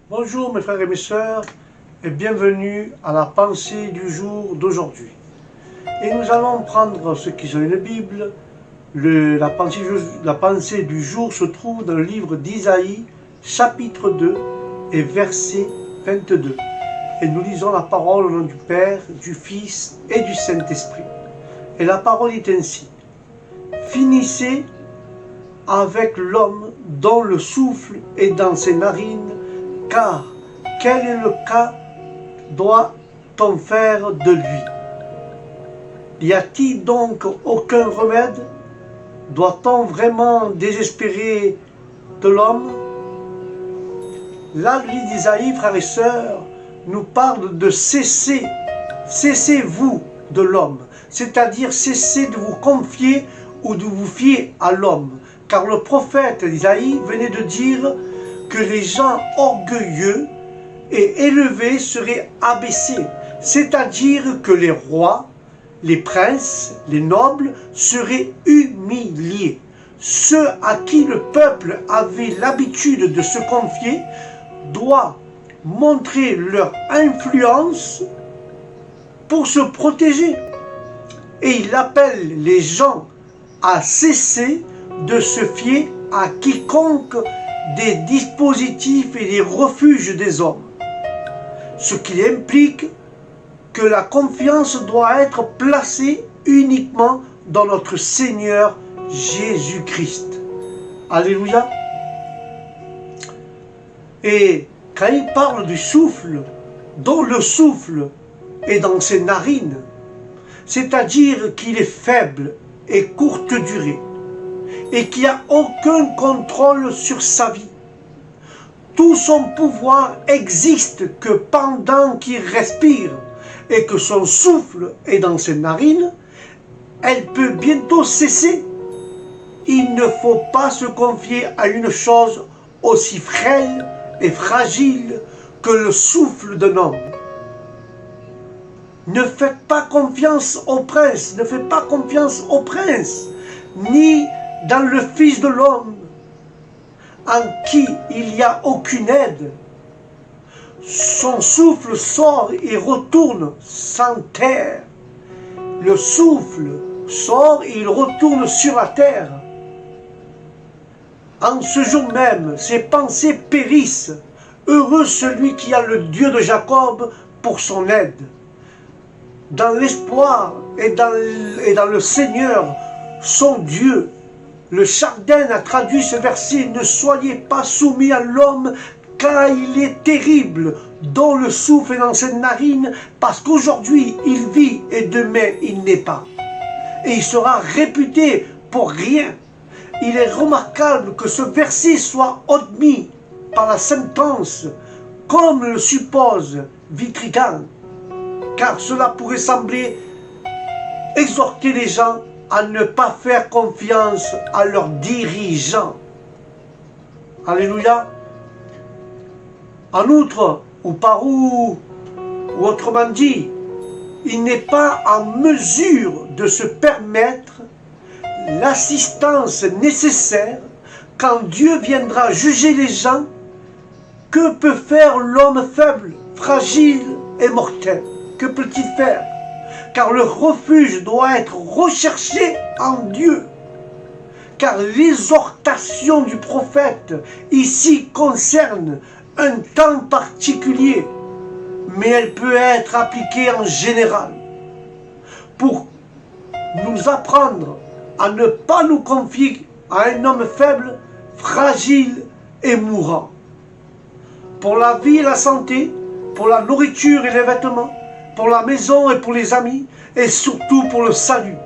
Bonjour mes frères et mes sœurs et bienvenue à la pensée du jour d'aujourd'hui. Et nous allons prendre ceux qui ont une Bible. La pensée du jour se trouve dans le livre d'Isaïe, chapitre 2 et verset 22. Et nous lisons la parole au nom du Père, du Fils et du Saint-Esprit. Et la parole est ainsi. Finissez avec l'homme dont le souffle est dans ses narines, car quel est le cas doit-on faire de lui? Y a-t-il donc aucun remède? Doit-on vraiment désespérer de l'homme? Là, le livre d'Isaïe, frères et sœurs, nous parle de cesser. Cessez-vous de l'homme, c'est-à-dire cessez de vous confier ou de vous fier à l'homme. Car le prophète Isaïe venait de dire que les gens orgueilleux et élevés seraient abaissés, c'est-à-dire que les rois, les princes, les nobles seraient humiliés. Ceux à qui le peuple avait l'habitude de se confier doivent montrer leur influence pour se protéger. Et il appelle les gens à cesser de se fier à quiconque des dispositifs et des refuges des hommes. Ce qui implique que la confiance doit être placée uniquement dans notre Seigneur Jésus-Christ. Alléluia. Et quand il parle du souffle, dont le souffle est dans ses narines, c'est-à-dire qu'il est faible et courte durée, et qu'il n'y a aucun contrôle sur sa vie. Tout son pouvoir existe que pendant qu'il respire et que son souffle est dans ses narines, elle peut bientôt cesser. Il ne faut pas se confier à une chose aussi frêle et fragile que le souffle d'un homme. Ne faites pas confiance au prince, ne faites pas confiance au prince, ni dans le Fils de l'homme, en qui il n'y a aucune aide. Son souffle sort et retourne sans terre. Le souffle sort et il retourne sur la terre. En ce jour même, ses pensées périssent. Heureux celui qui a le Dieu de Jacob pour son aide. Dans l'espoir et dans le Seigneur, son Dieu, le Chardin a traduit ce verset: ne soyez pas soumis à l'homme, car il est terrible, dont le souffle est dans ses narines, parce qu'aujourd'hui il vit et demain il n'est pas. Et il sera réputé pour rien. Il est remarquable que ce verset soit admis par la sentence, comme le suppose Vitrigan, car cela pourrait sembler exhorter les gens à ne pas faire confiance à leurs dirigeants. Alléluia. En outre, ou autrement dit, il n'est pas en mesure de se permettre l'assistance nécessaire quand Dieu viendra juger les gens. Que peut faire l'homme faible, fragile et mortel? Que peut-il faire? Car le refuge doit être recherché en Dieu. Car l'exhortation du prophète ici concerne un temps particulier, mais elle peut être appliquée en général pour nous apprendre à ne pas nous confier à un homme faible, fragile et mourant. Pour la vie et la santé, pour la nourriture et les vêtements, pour la maison et pour les amis, et surtout pour le salut.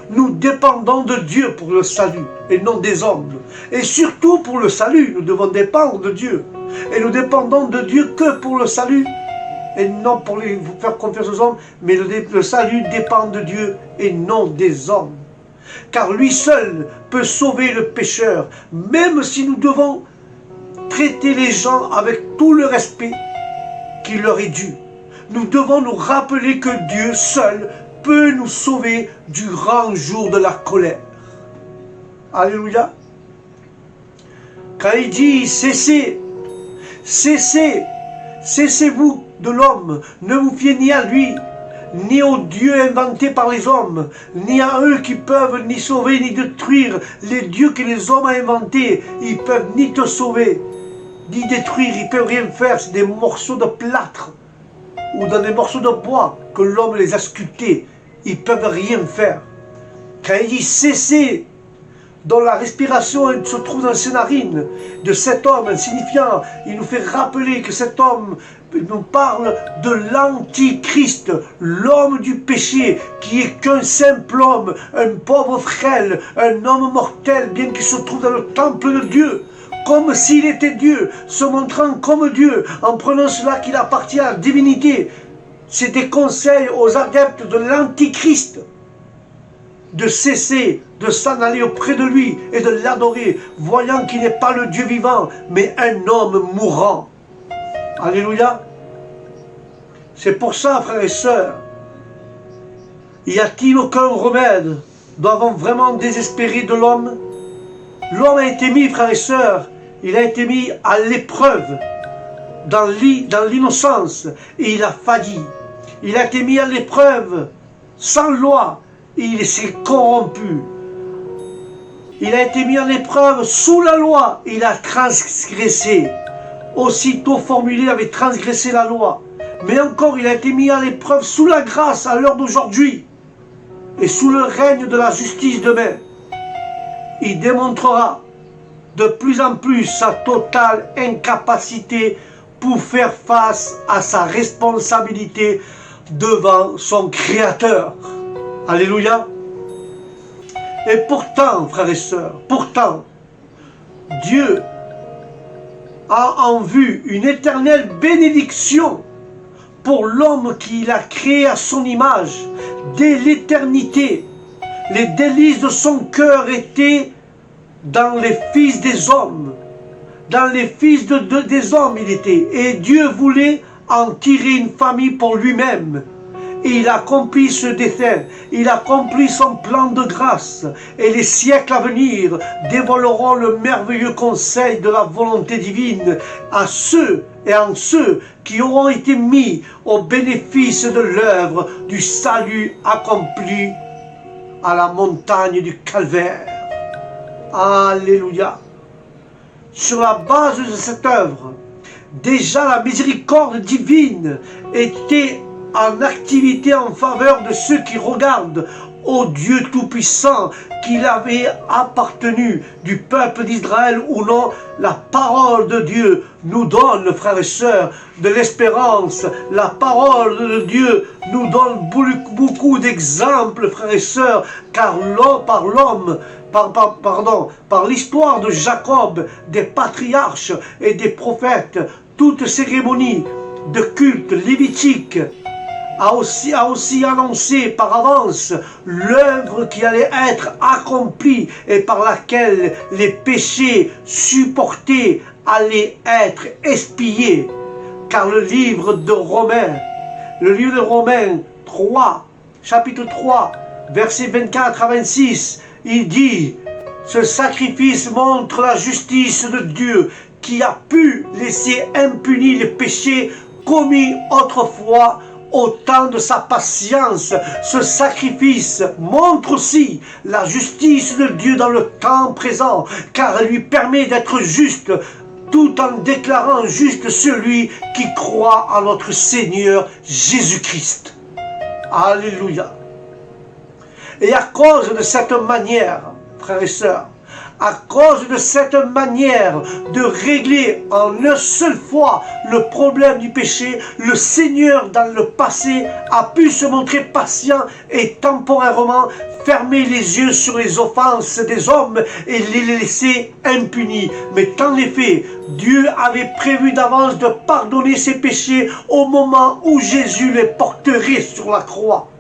Nous dépendons de Dieu pour le salut, et non des hommes. Et surtout pour le salut, nous devons dépendre de Dieu. Et nous dépendons de Dieu que pour le salut, et non pour faire confiance aux hommes, mais le salut dépend de Dieu et non des hommes. Car lui seul peut sauver le pécheur, même si nous devons traiter les gens avec tout le respect qui leur est dû. Nous devons nous rappeler que Dieu seul peut nous sauver du grand jour de la colère. Alléluia. Quand il dit cessez, Cessez-vous de l'homme, ne vous fiez ni à lui, ni aux dieux inventés par les hommes, ni à eux qui peuvent ni sauver ni détruire. Les dieux que les hommes ont inventés, ils peuvent ni te sauver, ni détruire, ils peuvent rien faire. C'est des morceaux de plâtre ou dans des morceaux de bois que l'homme les a sculptés. Ils peuvent rien faire. Quand il dit cessez, dont la respiration se trouve dans ses narines, de cet homme, signifiant, il nous fait rappeler que cet homme nous parle de l'Antichrist, l'homme du péché, qui est qu'un simple homme, un pauvre frêle, un homme mortel, bien qu'il se trouve dans le temple de Dieu, comme s'il était Dieu, se montrant comme Dieu, en prenant cela qu'il appartient à la divinité. C'est des conseils aux adeptes de l'Antichrist, de cesser de s'en aller auprès de lui et de l'adorer, voyant qu'il n'est pas le Dieu vivant, mais un homme mourant. Alléluia. C'est pour ça, frères et sœurs, y a-t-il aucun remède? Doit-on vraiment désespérer de l'homme? L'homme a été mis, frères et sœurs, il a été mis à l'épreuve dans l'innocence et il a failli. Il a été mis à l'épreuve sans loi et il s'est corrompu. Il a été mis en épreuve sous la loi et il a transgressé. Aussitôt formulé, il avait transgressé la loi. Mais encore, il a été mis à l'épreuve sous la grâce à l'heure d'aujourd'hui et sous le règne de la justice demain. Il démontrera de plus en plus sa totale incapacité pour faire face à sa responsabilité devant son Créateur. Alléluia. Et pourtant, frères et sœurs, pourtant, Dieu a en vue une éternelle bénédiction pour l'homme qu'il a créé à son image. Dès l'éternité, les délices de son cœur étaient dans les fils des hommes. Dans les fils des hommes il était. Et Dieu voulait en tirer une famille pour lui-même. Et il accomplit ce dessein, il accomplit son plan de grâce. Et les siècles à venir dévoileront le merveilleux conseil de la volonté divine à ceux et en ceux qui auront été mis au bénéfice de l'œuvre du salut accompli à la montagne du Calvaire. Alléluia. Sur la base de cette œuvre, déjà la miséricorde divine était en activité en faveur de ceux qui regardent au Dieu Tout-Puissant, qu'il avait appartenu du peuple d'Israël ou non. La parole de Dieu nous donne, frères et sœurs, de l'espérance. La parole de Dieu nous donne beaucoup d'exemples, frères et sœurs, car par l'histoire de Jacob, des patriarches et des prophètes, toute cérémonie de culte lévitique a aussi annoncé par avance l'œuvre qui allait être accomplie et par laquelle les péchés supportés allaient être expiés. Car le livre de Romains 3, chapitre 3, versets 24 à 26, il dit: ce sacrifice montre la justice de Dieu qui a pu laisser impunis les péchés commis autrefois au temps de sa patience. Ce sacrifice montre aussi la justice de Dieu dans le temps présent, car elle lui permet d'être juste, tout en déclarant juste celui qui croit en notre Seigneur Jésus-Christ. Alléluia. Et à cause de cette manière, frères et sœurs, à cause de cette manière de régler en une seule fois le problème du péché, le Seigneur dans le passé a pu se montrer patient et temporairement fermer les yeux sur les offenses des hommes et les laisser impunis. Mais en effet, Dieu avait prévu d'avance de pardonner ses péchés au moment où Jésus les porterait sur la croix.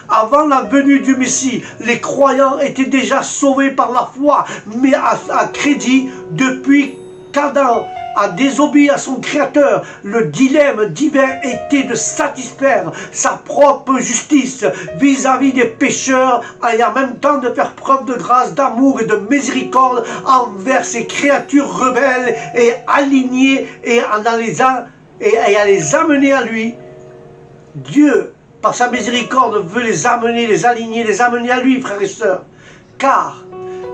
Avant la venue du Messie, les croyants étaient déjà sauvés par la foi, mais à crédit depuis qu'Adam a désobéi à son Créateur, le dilemme divin était de satisfaire sa propre justice vis-à-vis des pécheurs et en même temps de faire preuve de grâce, d'amour et de miséricorde envers ses créatures rebelles et alignées et à les amener à lui. Dieu, par sa miséricorde, veut les amener, les aligner, les amener à lui, frères et sœurs. Car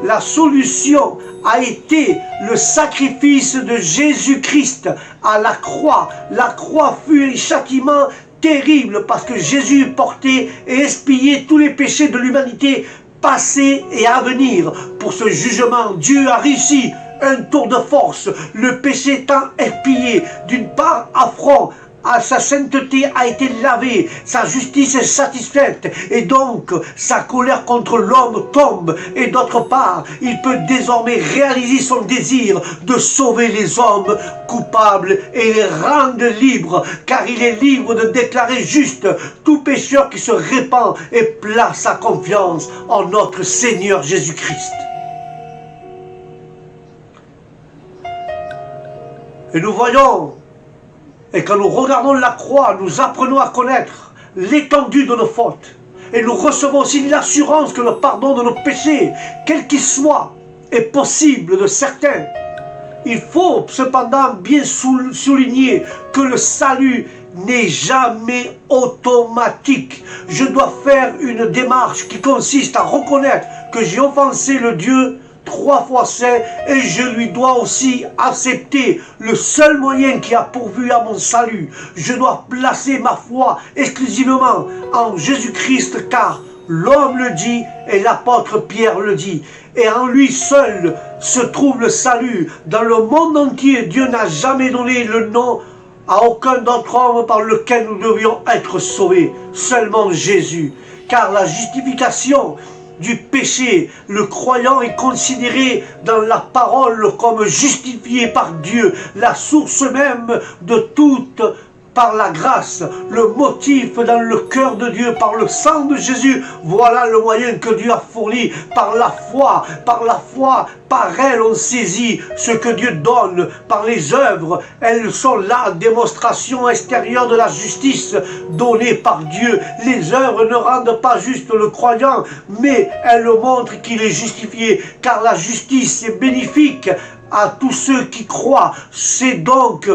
la solution a été le sacrifice de Jésus-Christ à la croix. La croix fut un châtiment terrible parce que Jésus portait et expiait tous les péchés de l'humanité passée et à venir. Pour ce jugement, Dieu a réussi un tour de force, le péché étant expié, d'une part affront à sa sainteté a été lavée, sa justice est satisfaite, et donc sa colère contre l'homme tombe, et d'autre part, il peut désormais réaliser son désir de sauver les hommes coupables et les rendre libres, car il est libre de déclarer juste tout pécheur qui se répand et place sa confiance en notre Seigneur Jésus-Christ. Et nous voyons, et quand nous regardons la croix, nous apprenons à connaître l'étendue de nos fautes. Et nous recevons aussi l'assurance que le pardon de nos péchés, quel qu'il soit, est possible de certains. Il faut cependant bien souligner que le salut n'est jamais automatique. Je dois faire une démarche qui consiste à reconnaître que j'ai offensé le Dieu 3 fois saint, et je lui dois aussi accepter le seul moyen qui a pourvu à mon salut. Je dois placer ma foi exclusivement en Jésus-Christ, car l'homme le dit et l'apôtre Pierre le dit. Et en lui seul se trouve le salut. Dans le monde entier, Dieu n'a jamais donné le nom à aucun d'autre homme par lequel nous devions être sauvés. Seulement Jésus. Car la justification du péché, le croyant est considéré dans la parole comme justifié par Dieu, la source même de toute par la grâce, le motif dans le cœur de Dieu, par le sang de Jésus. Voilà le moyen que Dieu a fourni par la foi, par elle on saisit ce que Dieu donne, par les œuvres. Elles sont la démonstration extérieure de la justice donnée par Dieu. Les œuvres ne rendent pas juste le croyant, mais elles montrent qu'il est justifié, car la justice est bénéfique à tous ceux qui croient. C'est donc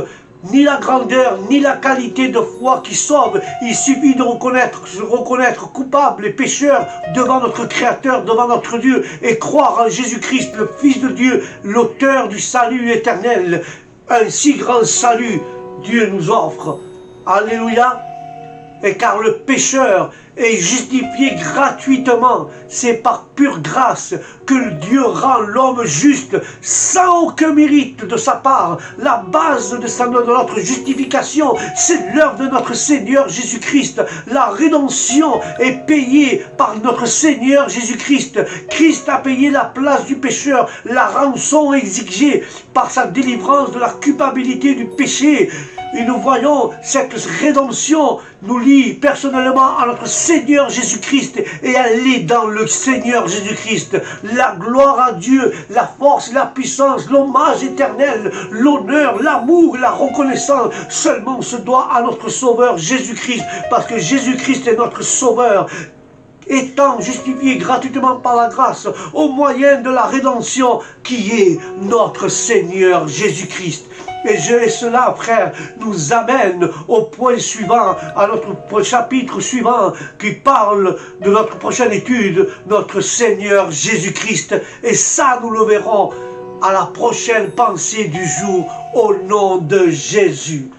ni la grandeur, ni la qualité de foi qui sauve. Il suffit de se reconnaître coupable et pécheur devant notre Créateur, devant notre Dieu, et croire en Jésus-Christ, le Fils de Dieu, l'auteur du salut éternel. Un si grand salut Dieu nous offre. Alléluia. Et car le pécheur est justifié gratuitement, c'est par pure grâce que Dieu rend l'homme juste, sans aucun mérite de sa part. La base de notre justification, c'est l'œuvre de notre Seigneur Jésus-Christ. La rédemption est payée par notre Seigneur Jésus-Christ. Christ a payé la place du pécheur, la rançon exigée par sa délivrance de la culpabilité du péché. Et nous voyons cette rédemption nous lie personnellement à notre Seigneur Jésus-Christ, et elle est dans le Seigneur Jésus-Christ. La gloire à Dieu, la force, la puissance, l'hommage éternel, l'honneur, l'amour, la reconnaissance seulement se doit à notre Sauveur Jésus-Christ, parce que Jésus-Christ est notre Sauveur. Étant justifié gratuitement par la grâce au moyen de la rédemption qui est notre Seigneur Jésus-Christ. Et cela, frère, nous amène au point suivant, à notre chapitre suivant, qui parle de notre prochaine étude, notre Seigneur Jésus-Christ. Et ça, nous le verrons à la prochaine pensée du jour, au nom de Jésus.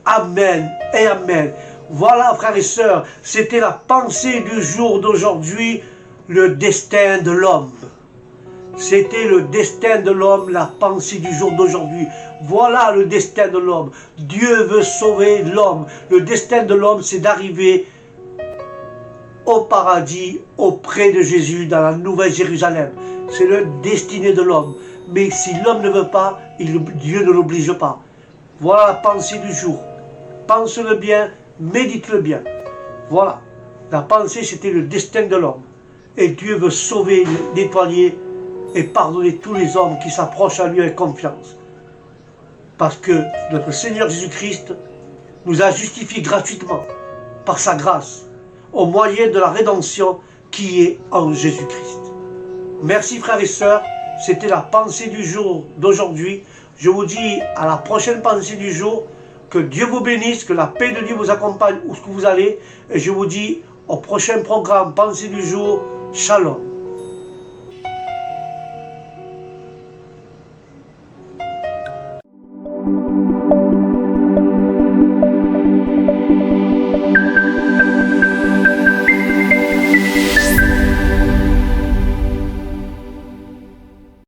Amen et amen. Voilà, frères et sœurs, c'était la pensée du jour d'aujourd'hui, le destin de l'homme. C'était le destin de l'homme, la pensée du jour d'aujourd'hui. Voilà le destin de l'homme. Dieu veut sauver l'homme. Le destin de l'homme, c'est d'arriver au paradis, auprès de Jésus, dans la Nouvelle Jérusalem. C'est le destiné de l'homme. Mais si l'homme ne veut pas, Dieu ne l'oblige pas. Voilà la pensée du jour. Pense-le bien, médite-le bien. Voilà. La pensée, c'était le destin de l'homme. Et Dieu veut sauver, nettoyer et pardonner tous les hommes qui s'approchent à lui avec confiance. parce que notre Seigneur Jésus-Christ nous a justifiés gratuitement par sa grâce, au moyen de la rédemption qui est en Jésus-Christ. Merci frères et sœurs, c'était la pensée du jour d'aujourd'hui. Je vous dis à la prochaine pensée du jour, que Dieu vous bénisse, que la paix de Dieu vous accompagne où que vous allez, et je vous dis au prochain programme pensée du jour, Shalom.